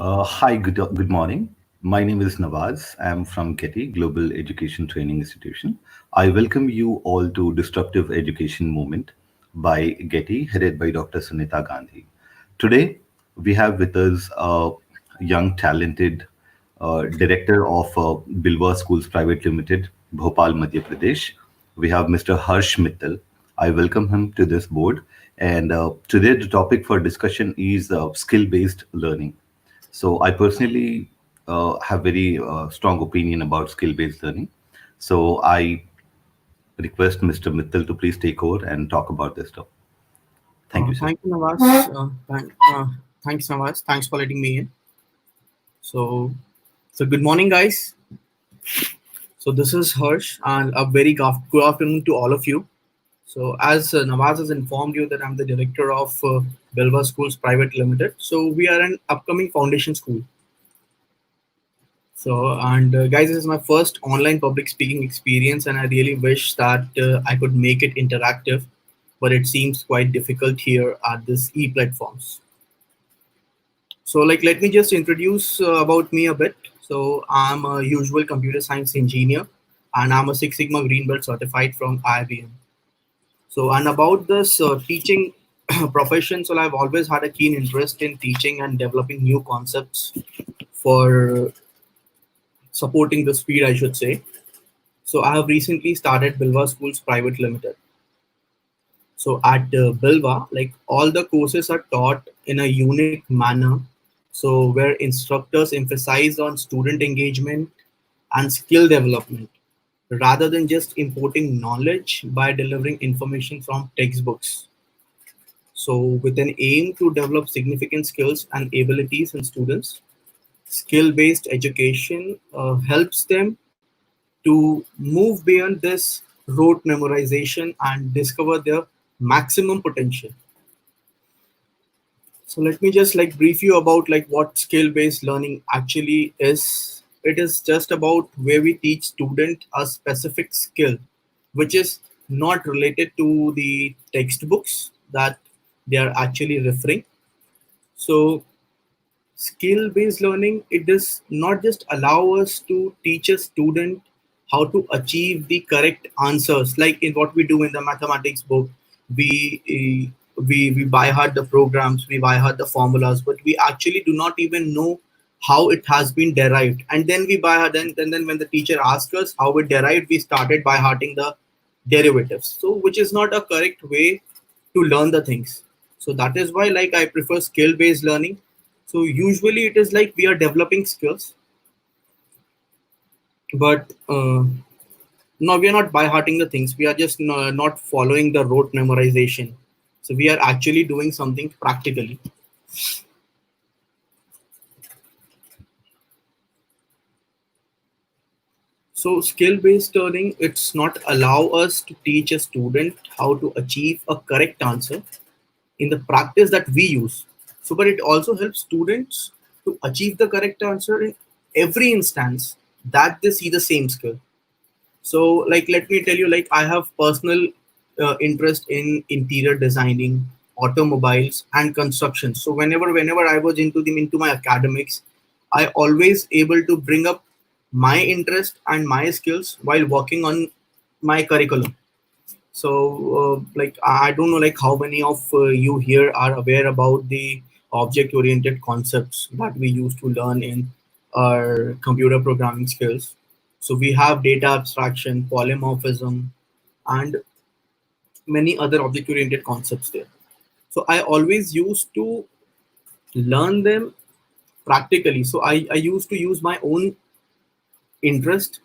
Hi, good morning. My name is Nawaz. I'm from Getty Global Education Training Institution. I welcome you all to Disruptive Education Movement by Getty, headed by Dr. Sunita Gandhi. Today, we have with us a young, talented director of Bilwa Schools Private Limited, Bhopal, Madhya Pradesh. We have Mr. Harsh Mittal. I welcome him to this board. And today, the topic for discussion is skill-based learning. So I personally have very strong opinion about skill-based learning. So I request Mr. Mittal to please take over and talk about this topic. Thank you, sir. Thank you, Nawaz. Thanks, Nawaz. Thanks for letting me in. So, so good morning, guys. So this is Harsh, and a very good afternoon to all of you. So as Nawaz has informed you that I'm the director of Belva Schools Private Limited. So we are an upcoming foundation school. So and guys, this is my first online public speaking experience, and I really wish that I could make it interactive, but it seems quite difficult here at this e-platforms. So like, let me just introduce about me a bit. So I'm a usual computer science engineer and I'm a Six Sigma Green Belt certified from IBM. So, and about this teaching profession, so I've always had a keen interest in teaching and developing new concepts for supporting the speed, I should say. So I have recently started Bilwa Schools Private Limited. So at Bilwa, like all the courses are taught in a unique manner. So where instructors emphasize on student engagement and skill development rather than just importing knowledge by delivering information from textbooks. So with an aim to develop significant skills and abilities in students, skill-based education helps them to move beyond this rote memorization and discover their maximum potential. So let me just like brief you about like what skill-based learning actually is. It is just about where we teach student a specific skill, which is not related to the textbooks that they are actually referring. So skill-based learning, it does not just allow us to teach a student how to achieve the correct answers, like in what we do in the mathematics book. We by heart the programs, we by heart the formulas, but we actually do not even know how it has been derived. And then we by heart, then when the teacher asks us how it derived, we started by hearting the derivatives. So which is not a correct way to learn the things. So that is why like I prefer skill-based learning. So usually it is like we are developing skills, but no, we are not by hearting the things. We are just not following the rote memorization. So we are actually doing something practically. So skill-based learning, it's not allow us to teach a student how to achieve a correct answer in the practice that we use. So, but it also helps students to achieve the correct answer in every instance that they see the same skill. So, like, let me tell you, like, I have personal interest in interior designing, automobiles, and construction. So, whenever I was into my academics, I always able to bring up my interest and my skills while working on my curriculum. So, like, I don't know, like, how many of you here are aware about the object-oriented concepts that we used to learn in our computer programming skills. So we have data abstraction, polymorphism, and many other object-oriented concepts there. So I always used to learn them practically. So I used to use my own interest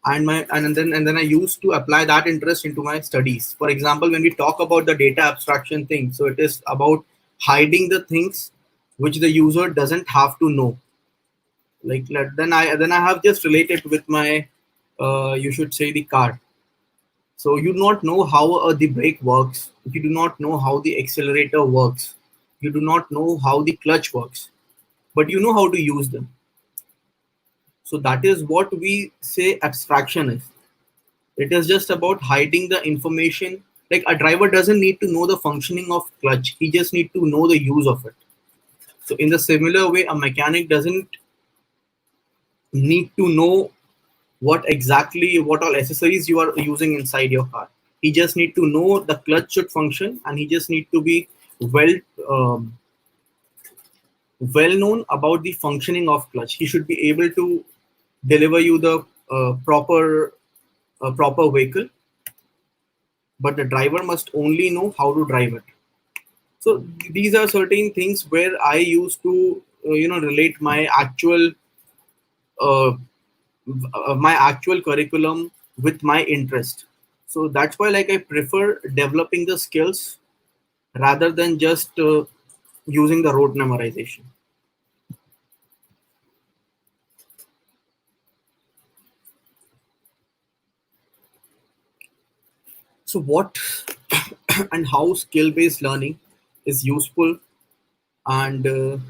and then I used to apply that interest into my studies. For example, when we talk about the data abstraction thing, so it is about hiding the things which the user doesn't have to know. Like then I have just related with my you should say the car. So you do not know how the brake works, you do not know how the accelerator works, you do not know how the clutch works, but you know how to use them. So that is what we say abstraction is. It is just about hiding the information. Like a driver doesn't need to know the functioning of clutch. He just need to know the use of it. So in the similar way, a mechanic doesn't need to know what all accessories you are using inside your car. He just need to know the clutch should function, and he just need to be well um, well known about the functioning of clutch. He should be able to deliver you the proper vehicle, but the driver must only know how to drive it. So these are certain things where I used to relate uh, my actual curriculum with my interest. So that's why, like, I prefer developing the skills rather than just using the rote memorization. So what and how skill based learning is useful, and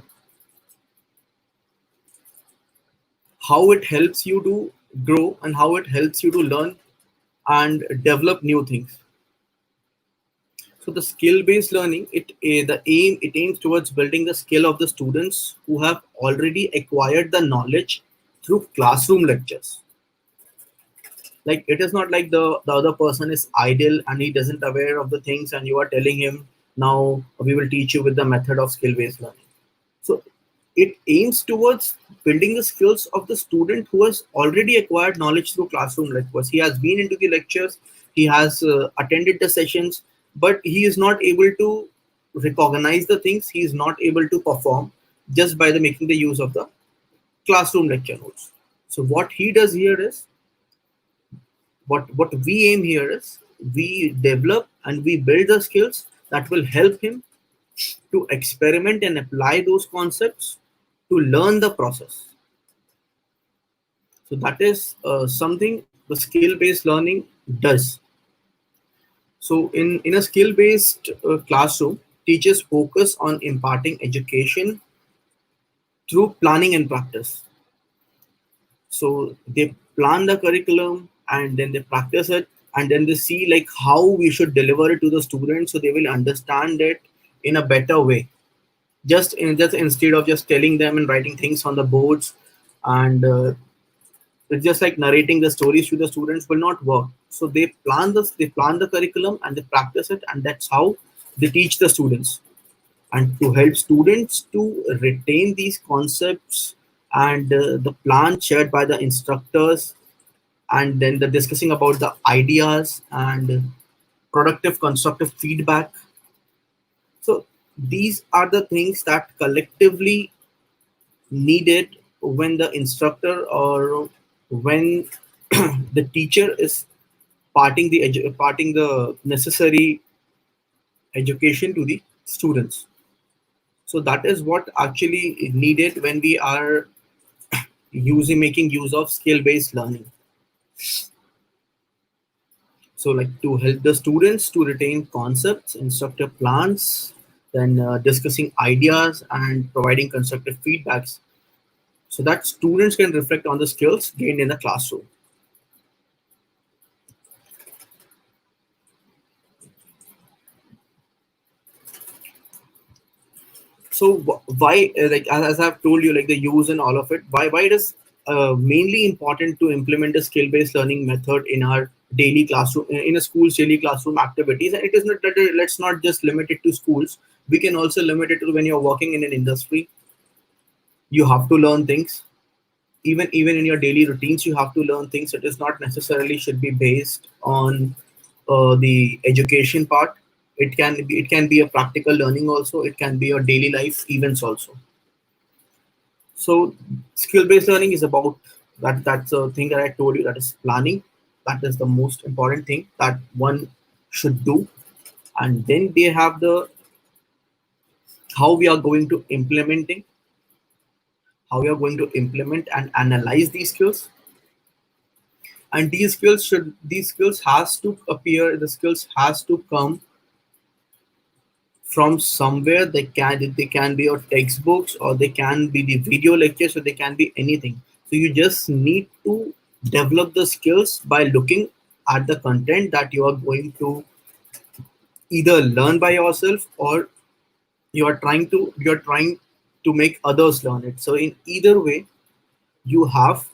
how it helps you to grow, and how it helps you to learn and develop new things. So the skill-based learning, it aims towards building the skill of the students who have already acquired the knowledge through classroom lectures. Like, it is not like the other person is idle and he doesn't aware of the things, and you are telling him, now we will teach you with the method of skill-based learning. So it aims towards building the skills of the student who has already acquired knowledge through classroom lectures. He has been into the lectures, he has attended the sessions, but he is not able to recognize the things, he is not able to perform just by the making the use of the classroom lecture notes. So what he does here is, what we aim here is, we develop and we build the skills that will help him to experiment and apply those concepts to learn the process. So that is something the skill-based learning does. So in a skill-based classroom, teachers focus on imparting education through planning and practice. So they plan the curriculum and then they practice it, and then they see like how we should deliver it to the students so they will understand it in a better way. Just instead of just telling them and writing things on the boards, and it's just like narrating the stories to the students will not work. So they plan the curriculum and they practice it, and that's how they teach the students. And to help students to retain these concepts, and the plan shared by the instructors, and then the discussing about the ideas and productive constructive feedback. So these are the things that collectively needed when the instructor, or when the teacher is parting the necessary education to the students. So that is what actually needed when we are making use of skill based learning. So, like, to help the students to retain concepts, instructor plans, then discussing ideas and providing constructive feedbacks, so that students can reflect on the skills gained in the classroom. So why, like, as I've told you, like, the use and all of it, why it is mainly important to implement a skill based learning method in our daily classroom, in a school's daily classroom activities. And it is not that, let's not just limit it to schools, we can also limit it to when you're working in an industry. You have to learn things, even in your daily routines you have to learn things. It is not necessarily should be based on the education part. It can be a practical learning also, it can be your daily life events also. So skill based learning is about that's the thing that I told you, that is planning. That is the most important thing that one should do. And then they have the how we are going to implementing how we are going to implement and analyze these skills. And these skills has to appear, the skills has to come from somewhere. They can be your textbooks, or they can be the video lectures, or they can be anything. So you just need to develop the skills by looking at the content that you are going to either learn by yourself, or you're trying to make others learn it. So in either way, you have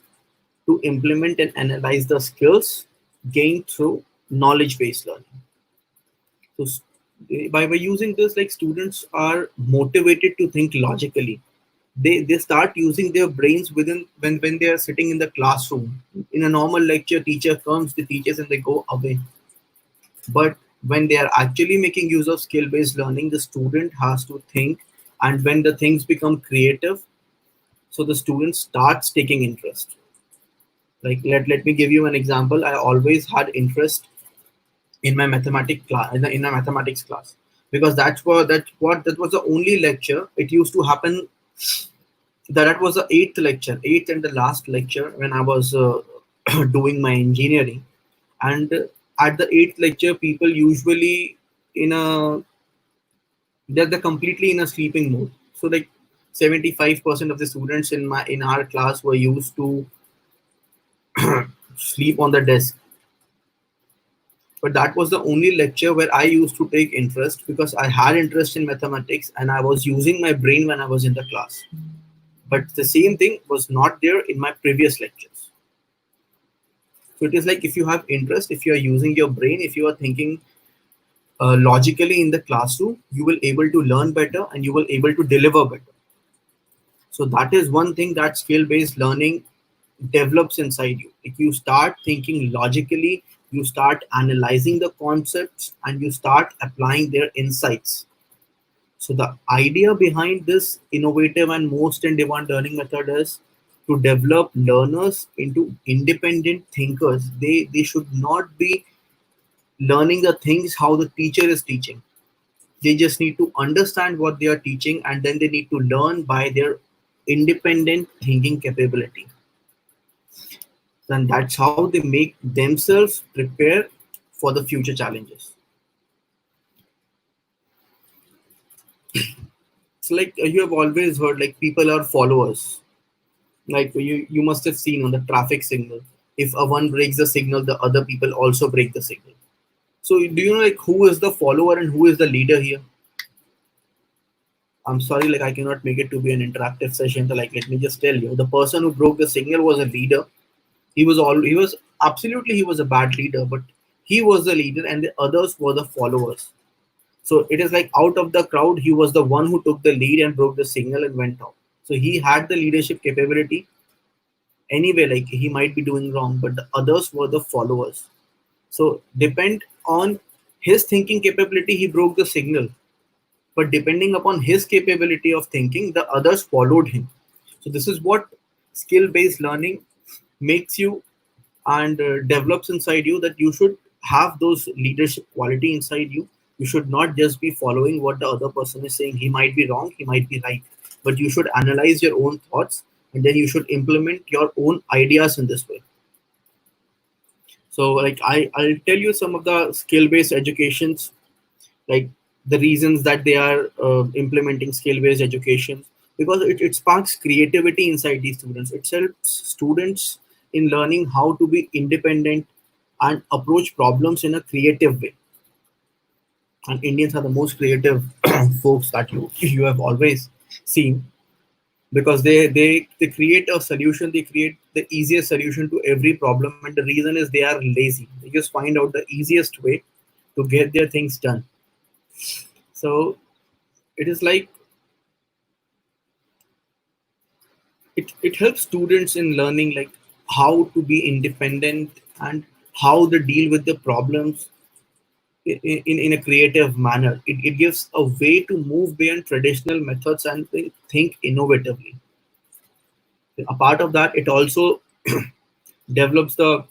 to implement and analyze the skills gained through knowledge based learning. So by using this, like students are motivated to think logically. They start using their brains within when they are sitting in the classroom. In a normal lecture, teacher comes, the teachers and they go away. But when they are actually making use of skill based learning, the student has to think, and when the things become creative, so the student starts taking interest. Like let me give you an example. I always had interest in my mathematics class, in a mathematics class, because that was the only lecture. It used to happen that was the eighth and the last lecture when I was doing my engineering. And at the eighth lecture, people usually in a they're completely in a sleeping mode. So like 75% of the students in our class were used to sleep on the desk. But that was the only lecture where I used to take interest, because I had interest in mathematics and I was using my brain when I was in the class. But the same thing was not there in my previous lectures. So it is like, if you have interest, if you are using your brain, if you are thinking logically in the classroom, you will able to learn better and you will able to deliver better. So that is one thing that skill based learning develops inside you. If you start thinking logically, you start analyzing the concepts and you start applying their insights. So the idea behind this innovative and most in demand learning method is to develop learners into independent thinkers. They should not be learning the things how the teacher is teaching. They just need to understand what they are teaching, and then they need to learn by their independent thinking capability. And that's how they make themselves prepare for the future challenges. It's like you have always heard, like people are followers. Like you must have seen on the traffic signal. If a one breaks the signal, the other people also break the signal. So do you know like who is the follower and who is the leader here? I'm sorry, like I cannot make it to be an interactive session. So like let me just tell you, the person who broke the signal was a leader. He was absolutely, he was a bad leader, but he was the leader and the others were the followers. So it is like out of the crowd, he was the one who took the lead and broke the signal and went out. So he had the leadership capability. Anyway, like he might be doing wrong, but the others were the followers. So depend on his thinking capability, he broke the signal. But depending upon his capability of thinking, the others followed him. So this is what skill-based learning makes you and develops inside you, that you should have those leadership quality inside you. You should not just be following what the other person is saying. He might be wrong, he might be right, but you should analyze your own thoughts and then you should implement your own ideas in this way. So like I'll tell you some of the skill-based educations, like the reasons that they are implementing skill-based education, because it sparks creativity inside these students. It helps students in learning how to be independent and approach problems in a creative way. And Indians are the most creative folks that you have always seen, because they create a solution, they create the easiest solution to every problem, and the reason is they are lazy. They just find out the easiest way to get their things done. So it is like it helps students in learning like how to be independent and how to deal with the problems in a creative manner. It gives a way to move beyond traditional methods and think innovatively. A part of that, it also develops the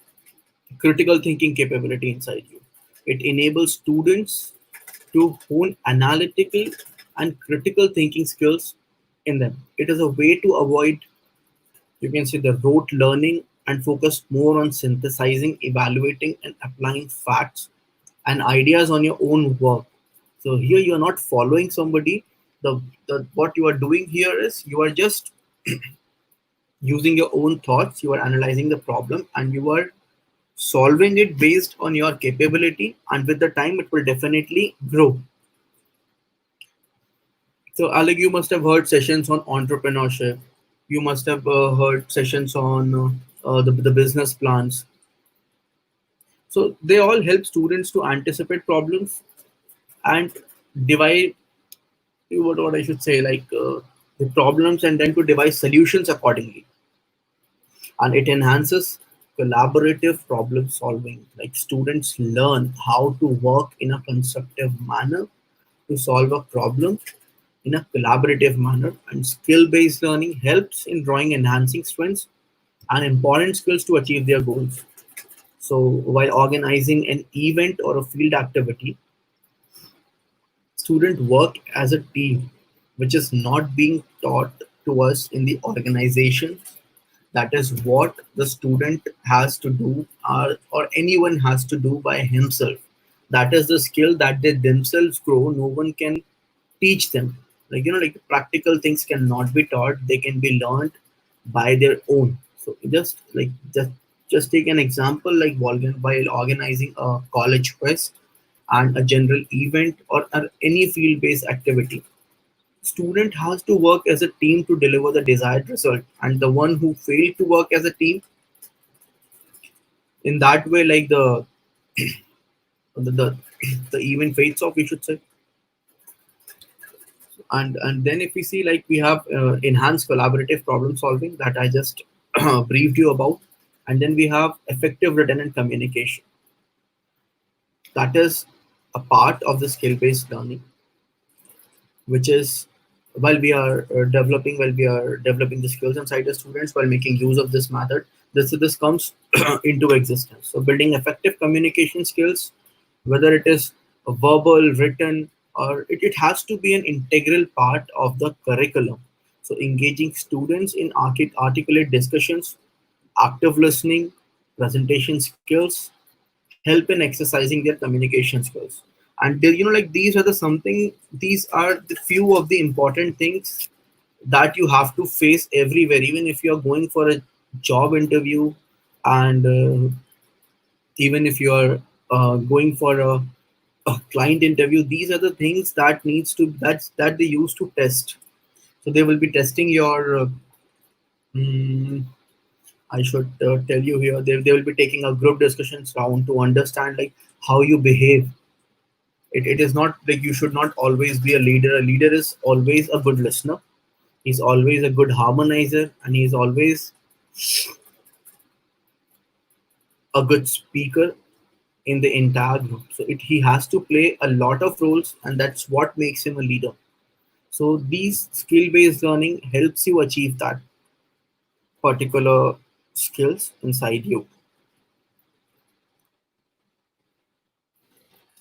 critical thinking capability inside you. It enables students to hone analytical and critical thinking skills in them. It is a way to avoid, you can say, the rote learning and focus more on synthesizing, evaluating, and applying facts and ideas on your own work. So here you are not following somebody. The what you are doing here is you are just using your own thoughts. You are analyzing the problem and you are solving it based on your capability. And with the time, it will definitely grow. So, Alec, you must have heard sessions on entrepreneurship. You must have heard sessions on the business plans. So, they all help students to anticipate problems and divide what I should say, like the problems, and then to devise solutions accordingly. And it enhances collaborative problem solving. Like students learn how to work in a constructive manner to solve a problem in a collaborative manner, and skill-based learning helps in drawing enhancing strengths and important skills to achieve their goals. So while organizing an event or a field activity, students work as a team, which is not being taught to us in the organization. That is what the student has to do, or anyone has to do by himself. That is the skill that they themselves grow. No one can teach them. Like, like practical things cannot be taught. They can be learned by their own. So just take an example, like while organizing a college quest and a general event, or any field-based activity, student has to work as a team to deliver the desired result, and the one who failed to work as a team in that way, like the the event fades off, we should say. And then if we see, like, we have enhanced collaborative problem solving that I just briefed you about. And then we have effective written and communication. That is a part of the skill based learning, which is while we are developing the skills inside the students while making use of this method, this comes into existence. So building effective communication skills, whether it is a verbal, written, or it has to be an integral part of the curriculum. So engaging students in articulate discussions, active listening, presentation skills help in exercising their communication skills. And like, these are the few of the important things that you have to face everywhere, even if you are going for a job interview, and even if you are going for a client interview. These are the things that they use to test. So they will be testing your mm, I should tell you here, they will be taking a group discussions round to understand, like, how you behave. It is not like you should not always be a leader. A leader is always a good listener. He's always a good harmonizer, and he's always a good speaker in the entire group. So he has to play a lot of roles, and that's what makes him a leader. So these skill-based learning helps you achieve that particular skills inside you.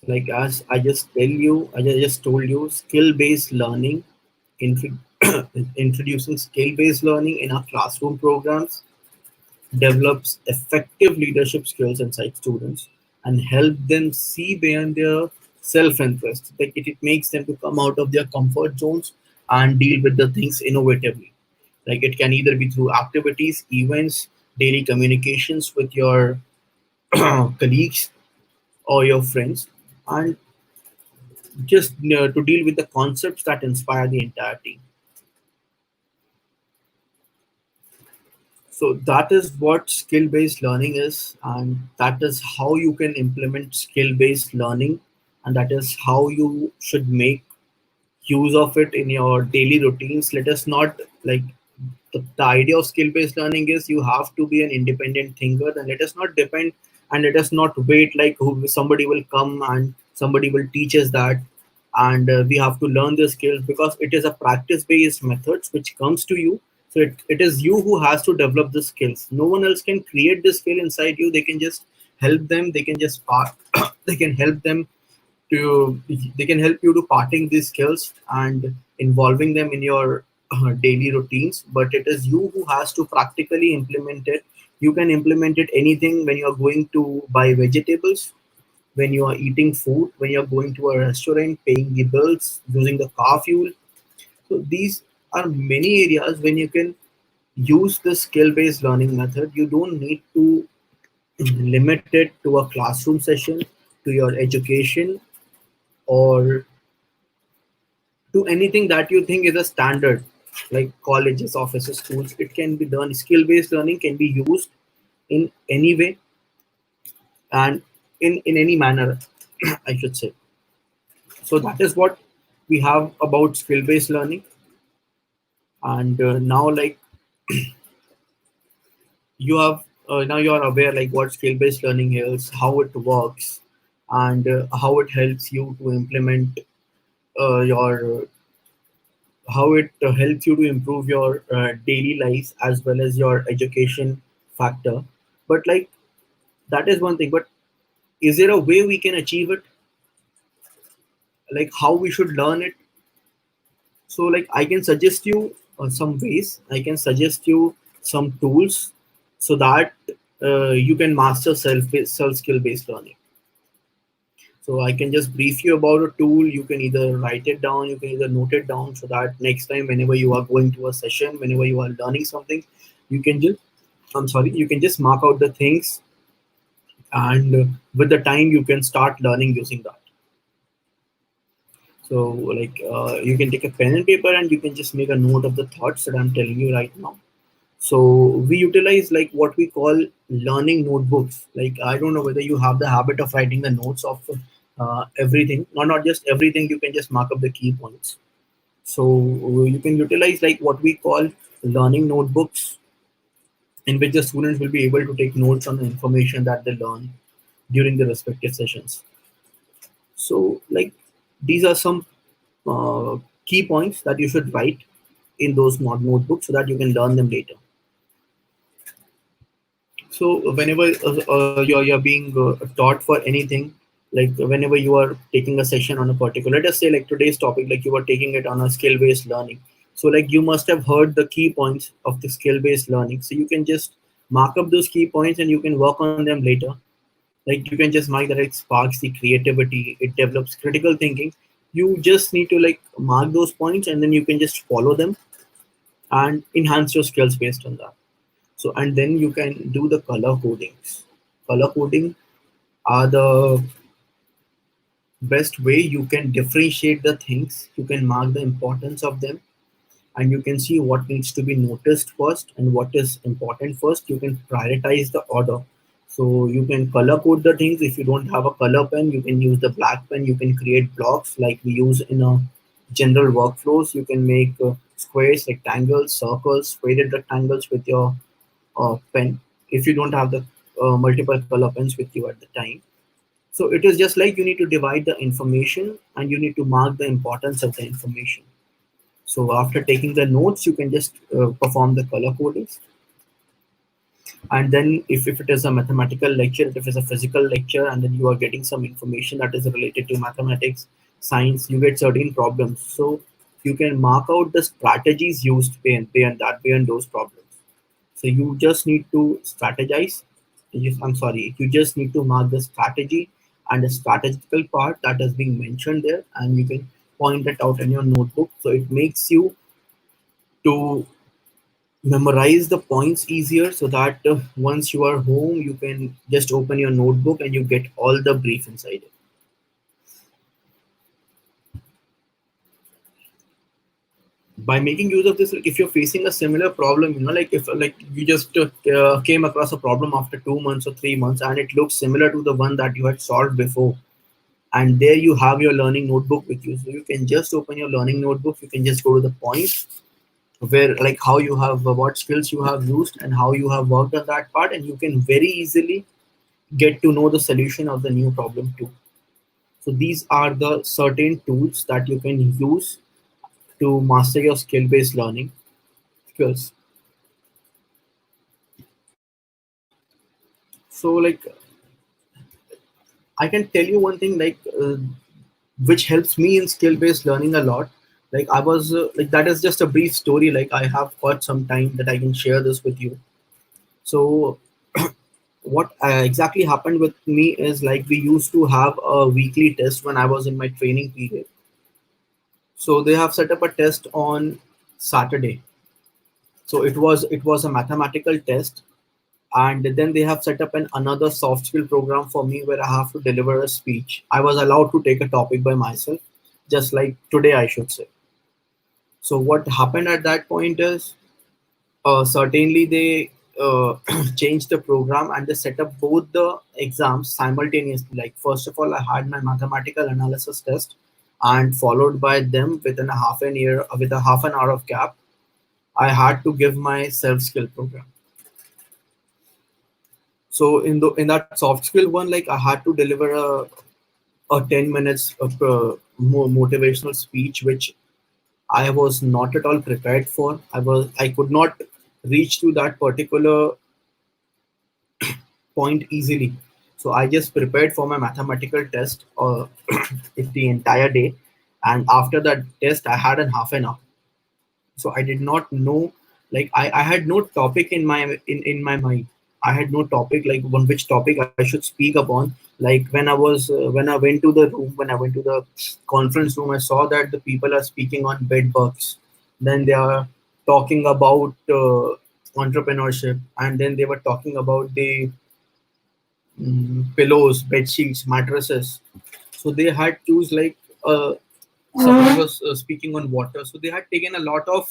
Like, as I just told you, skill-based learning, intro- introducing skill-based learning in our classroom programs develops effective leadership skills inside students and help them see beyond their self-interest. Like, it makes them to come out of their comfort zones and deal with the things innovatively. Like, it can either be through activities, events, daily communications with your colleagues or your friends, and just to deal with the concepts that inspire the entire team. So that is what skill based learning is, and that is how you can implement skill based learning, and that is how you should make use of it in your daily routines. Let us not, like, the idea of skill based learning is you have to be an independent thinker, and let us not depend, and let us not wait like somebody will come and somebody will teach us that, and we have to learn the skills, because it is a practice based methods which comes to you. So it is you who has to develop the skills. No one else can create the skill inside you. They can just help them, they can just they can help them to they can help you to parting these skills and involving them in your daily routines, but it is you who has to practically implement it. You can implement it anything: when you are going to buy vegetables, when you are eating food, when you're going to a restaurant, paying the bills, using the car fuel. So these are many areas when you can use the skill based learning method. You don't need to limit it to a classroom session, to your education, or to anything that you think is a standard, like colleges, offices, schools. It can be done. Skill based learning can be used in any way and in any manner, I should say. So that is what we have about skill based learning. And now, like, you have now you are aware like what skill based learning is, how it works, and how it helps you to implement your how it helps you to improve your daily life as well as your education factor. But like, that is one thing, but is there a way we can achieve it, like how we should learn it? So like, I can suggest you some ways, I can suggest you some tools, so that you can master self skill based learning. So I can just brief you about a tool. You can either write it down, you can either note it down, so that next time whenever you are going to a session, whenever you are learning something, you can just, I'm sorry, you can just mark out the things, and with the time you can start learning using that. So like, you can take a pen and paper and you can just make a note of the thoughts that I'm telling you right now. So we utilize like what we call learning notebooks. Like, I don't know whether you have the habit of writing the notes of everything, or not just everything. You can just mark up the key points. So you can utilize like what we call learning notebooks, in which the students will be able to take notes on the information that they learn during the respective sessions. So like, these are some uh, key points that you should write in those notebooks, so that you can learn them later. So whenever you're being taught for anything, like whenever you are taking a session on a particular, let us say like today's topic, like you are taking it on a skill based learning. So like, you must have heard the key points of the skill based learning. So you can just mark up those key points and you can work on them later. Like, you can just mark that it sparks the creativity, it develops critical thinking. You just need to like mark those points, and then you can just follow them and enhance your skills based on that. So, and then you can do the color codings. Color coding are the best way you can differentiate the things. You can mark the importance of them, and you can see what needs to be noticed first and what is important first. You can prioritize the order. So you can color code the things. If you don't have a color pen, you can use the black pen. You can create blocks like we use in a general workflows. You can make squares, rectangles, circles, faded rectangles with your pen, if you don't have the multiple color pens with you at the time. So it is just like, you need to divide the information and you need to mark the importance of the information. So after taking the notes, you can just perform the color codings. And then if it is a mathematical lecture, if it's a physical lecture, and then you are getting some information that is related to mathematics, science, you get certain problems. So you can mark out the strategies used behind that, behind those problems. So you just need to strategize. I'm sorry, you just need to mark the strategy and the strategical part that is being mentioned there, and you can point it out in your notebook. So it makes you to memorize the points easier, so that once you are home, you can just open your notebook and you get all the brief inside it. By making use of this, like if you're facing a similar problem, like if like you just came across a problem after 2 months or 3 months, and it looks similar to the one that you had solved before, and there you have your learning notebook with you, so you can just open your learning notebook. You can just go to the point where like how you have what skills you have used and how you have worked on that part, and you can very easily get to know the solution of the new problem too. So these are the certain tools that you can use to master your skill based learning skills. So like, I can tell you one thing, like which helps me in skill based learning a lot. Like, I was like, that is just a brief story. Like, I have got some time that I can share this with you. So what exactly happened with me is, like, we used to have a weekly test when I was in my training period. So they have set up a test on Saturday. So it was a mathematical test, and then they have set up another soft skill program for me where I have to deliver a speech. I was allowed to take a topic by myself, just like today, I should say. So what happened at that point is, certainly they changed the program and they set up both the exams simultaneously. Like first of all, I had my mathematical analysis test, and followed by them within a half an year, with a half an hour of gap, I had to give my self skill program. So in that soft skill one, like I had to deliver a 10 minutes of more motivational speech, which I was not at all prepared for. I could not reach to that particular point easily. So I just prepared for my mathematical test the entire day, and after that test, I had a half an hour. So I did not know, like I had no topic in my mind. I had no topic like on which topic I should speak upon. Like when I went to the room, when I went to the conference room, I saw that the people are speaking on bed bugs, then they are talking about entrepreneurship, and then they were talking about the pillows, bed sheets, mattresses. So they had choose like someone was speaking on water. So they had taken a lot of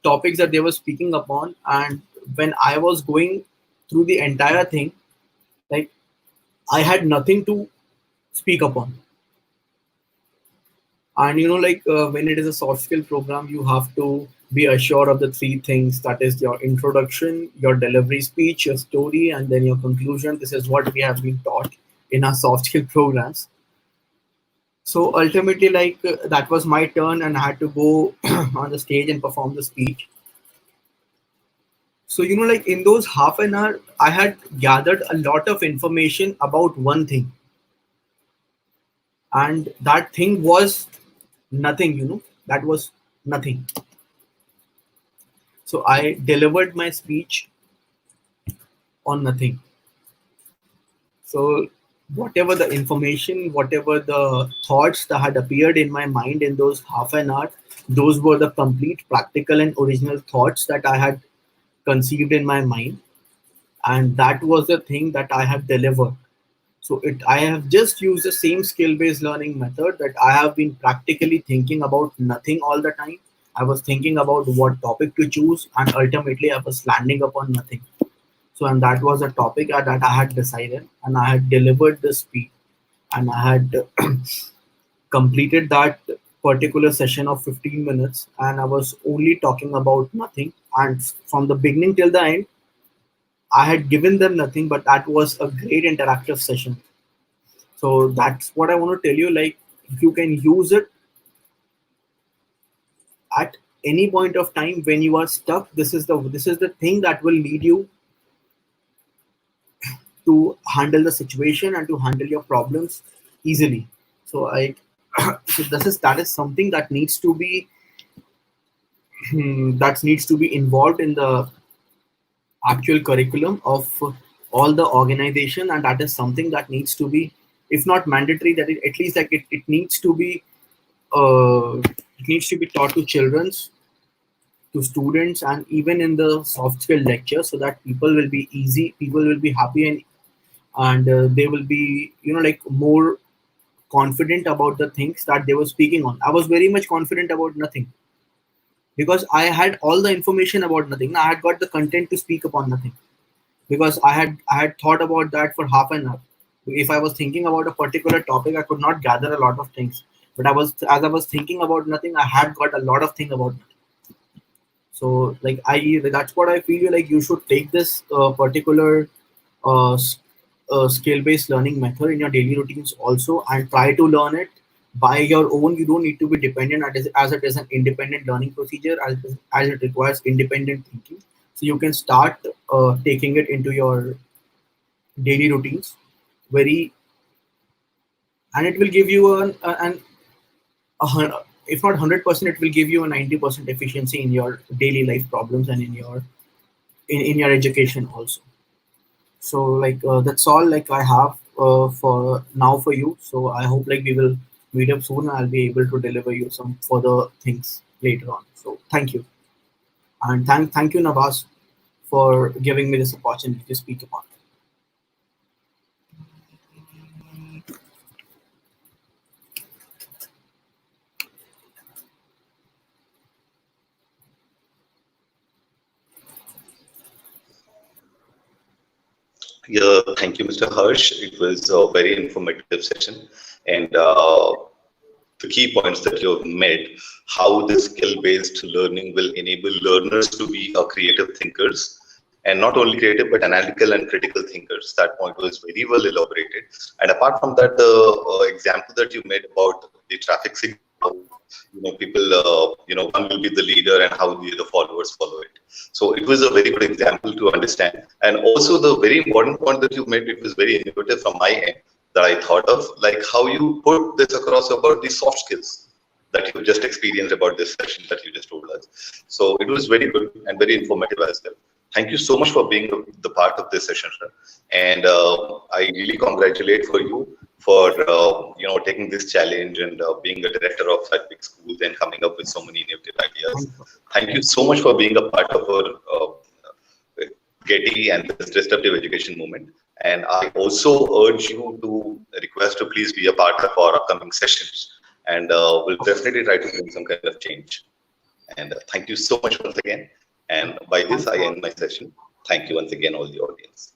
topics that they were speaking upon, and when I was going through the entire thing, like I had nothing to speak upon. And like when it is a soft skill program, you have to be assured of the three things, that is your introduction, your delivery speech, your story, and then your conclusion. This is what we have been taught in our soft skill programs. So ultimately, like that was my turn, and I had to go on the stage and perform the speech. So like in those half an hour, I had gathered a lot of information about one thing, and that thing was nothing. That was nothing. So I delivered my speech on nothing. So whatever the information, whatever the thoughts that had appeared in my mind in those half an hour, those were the complete practical and original thoughts that I had conceived in my mind, and that was the thing that I have delivered. So I have just used the same skill-based learning method, that I have been practically thinking about nothing all the time. I was thinking about what topic to choose, and ultimately I was landing upon nothing. So, and that was a topic that I had decided, and I had delivered the speech, and I had completed that particular session of 15 minutes, and I was only talking about nothing. And from the beginning till the end, I had given them nothing, but that was a great interactive session. So that's what I want to tell you. Like, you can use it at any point of time when you are stuck. This is the thing that will lead you to handle the situation and to handle your problems easily. So I so that is something that needs to be that needs to be involved in the actual curriculum of all the organization, and that is something that needs to be, if not mandatory, that at least like it needs to be taught to children's, to students, and even in the soft skill lecture, so that people will be happy, and they will be like more confident about the things that they were speaking on. I was very much confident about nothing, because I had all the information about nothing. I had got the content to speak upon nothing, because I had thought about that for half an hour. If I was thinking about a particular topic, I could not gather a lot of things. But as I was thinking about nothing, I had got a lot of thing about nothing. So like that's what I feel like you should take this particular skill based learning method in your daily routines also, and try to learn it by your own. You don't need to be dependent, as it is an independent learning procedure, as it requires independent thinking. So you can start taking it into your daily routines very, and it will give you if not 100%, it will give you a 90% efficiency in your daily life problems, and in your education also. So like that's all like I have for now for you. So I hope like we will meet up soon. I'll be able to deliver you some further things later on. So thank you, and thank you, Navas, for giving me this opportunity to speak upon. Yeah, thank you, Mr. Harsh. It was a very informative session, and the key points that you have made, how this skill-based learning will enable learners to be creative thinkers, and not only creative but analytical and critical thinkers. That point was very well elaborated. And apart from that, the example that you made about the traffic signal, how people, one will be the leader and how the followers follow it. So it was a very good example to understand. And also the very important point that you made, it was very innovative from my end that I thought of, like how you put this across about the soft skills that you just experienced about this session that you just told us. So it was very good and very informative as well. Thank you so much for being the part of this session, sir. And I really congratulate for you for taking this challenge and being a director of such big schools and coming up with so many innovative ideas. Thank you so much for being a part of our Getty and this disruptive education movement. And I also urge you to request to please be a part of our upcoming sessions. And we'll definitely try to bring some kind of change. And thank you so much once again. And by this, I end my session. Thank you once again, all the audience.